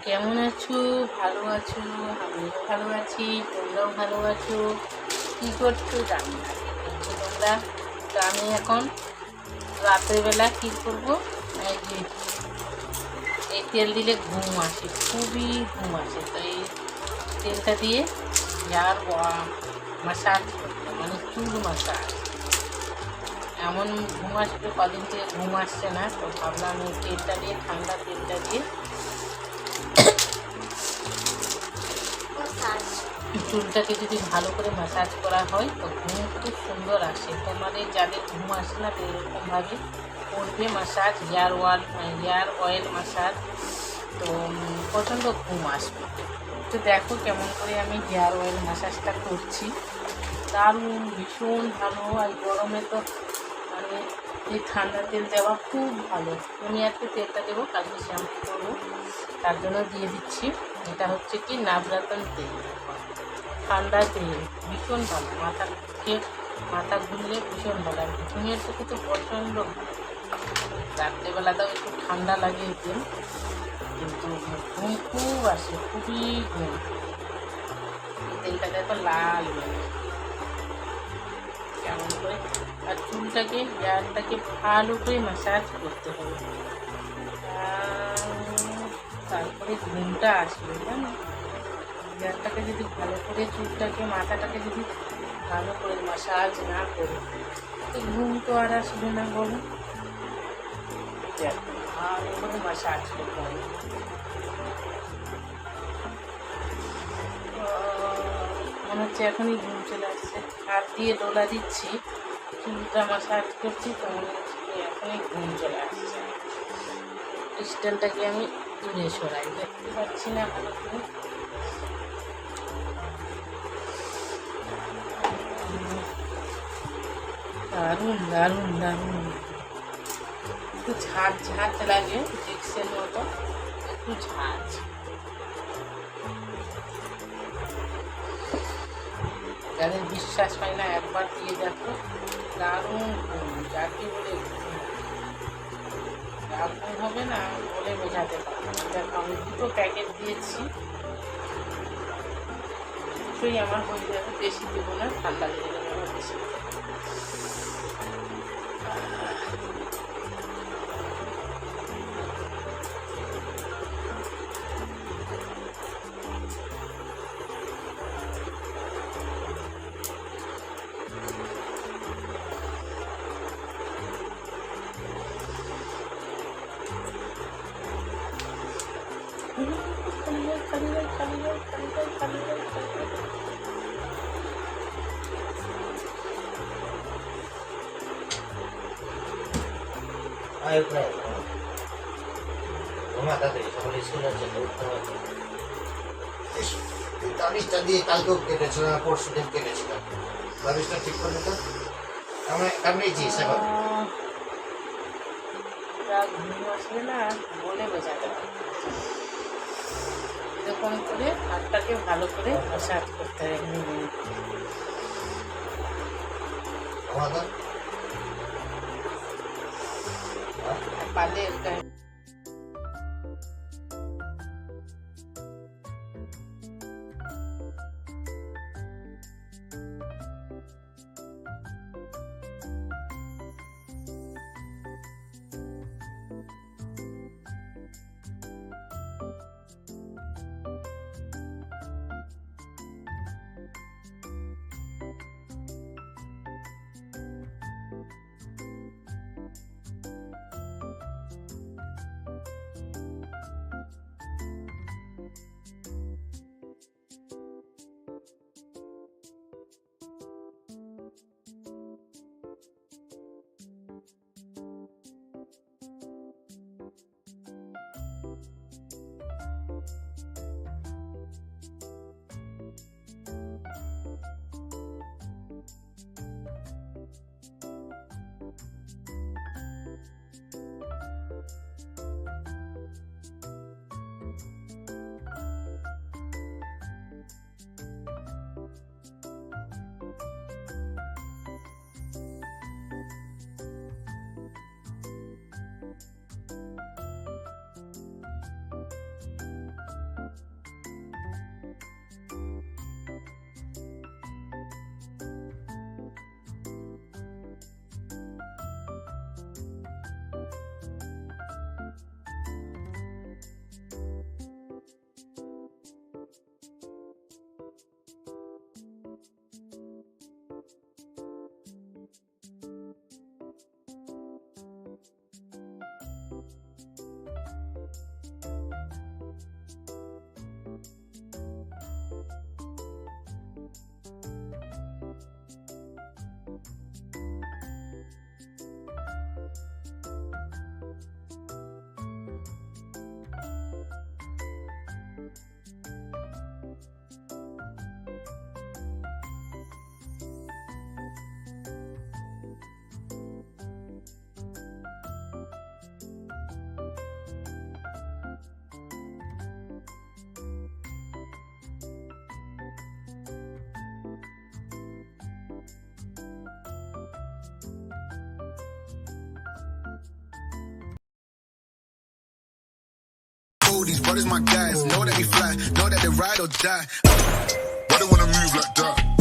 কেমন আছো? ভালো আছো? আমিও ভালো আছি, তোমরাও ভালো আছো? কী করছো জানি না, কী করছো তোমরা? তো আমি এখন রাত্রেবেলা কী করবো, এই যে এই তেল দিলে ঘুম আসে, খুবই ঘুম আসে। তো এই তেলটা দিয়ে হেয়ার মাসাজ করবো, মানে চুল মাসাজ। এমন ঘুম আসবে, কদিন থেকে ঘুম আসছে না, তো ভাবলাম এই তেলটা দিয়ে, ঠান্ডা তেলটা দিয়ে চুলটাকে যদি ভালো করে ম্যাসাজ করা হয় তো ঘুম খুব সুন্দর আসে। তোমাদের যাদের ঘুম আসে না, তো এরকমভাবে করবে ম্যাসাজ, হেয়ার অয়েল ম্যাসাজ, তো প্রচণ্ড ঘুম আসবে। তো দেখো কেমন করে আমি হেয়ার অয়েল ম্যাসাজটা করছি, দারুণ, ভীষণ ভালো। আর গরমে তো মানে এই ঠান্ডা তেল দেওয়া খুব ভালো। আমি আজকে তেলটা দেবো, কালকে শ্যাম্পু করবো, তার জন্য দিয়ে দিচ্ছি। এটা হচ্ছে কি নাবরাতন তেল, ঠান্ডা তেল, ভীষণ ভালো। মাথা ঘুরলে ভীষণ ভালো। আর ঘুমের পক্ষে তো প্রচণ্ড ভালো। রাত্রেবেলাটাও একটু ঠান্ডা লাগে এই তেল, কিন্তু ঘুম খুব আসে, খুবই ঘুম। তেলটা দেখো লাল কেমন করে। আর চুলটাকে, হেয়ারটাকে ভালো করে ম্যাসাজ করতে হবে, তারপরে ঘুমটা আসবে, জানো। হেয়ারটাকে যদি ভালো করে, চুলটাকে, মাথাটাকে যদি ভালো করে ম্যাসাজ না করে, তো ঘুম তো আর আসবে না, বলো। ভালো করে ম্যাসাজ করতে হবে। মনে হচ্ছে এখনই ঘুম চলে আসছে। হাত দিয়ে ডোলা দিচ্ছি, চুলটা ম্যাসাজ করছি, তো মনে হচ্ছে যে এখনই ঘুম চলে আসছে। ক্রিস্টালটাকে আমি দূরে সরাই, দেখতে পাচ্ছি না ভালো করে। দারুণ দারুণ দারুণ, একটু ঝাঁঝ ঝাঁঝ লাগে, ভিক্সের মতো, একটু ঝাঁঝ। যাদের বিশ্বাস হয় না, একবার দিয়ে দেখো, দারুণ ঘুম, যাকে বলে ঘুম হবে না বলে বোঝাতে পারবো না। দেখো আমি 2টো প্যাকেট দিয়েছি, কিছুই আমার হয়ে যাবে, বেশি দেবো না, ঠান্ডা লেগে যাবে আমার বেশি। তাবিজটা দিয়ে কালকেও কেটেছিলাম, পরশু দিন কেটেছিলাম। তাবিজটা ঠিক করলে তো আমরা কামড়িয়েছি সেবা। ঘুম আসবে না বলে বোঝাতে পারবো না। এরকম করে হাতটাকে ভালো করে ম্যাসাজ করতে হবে। পারলে know these brothers my guys. Know that we fly, know that they ride or die. Why they wanna move like that?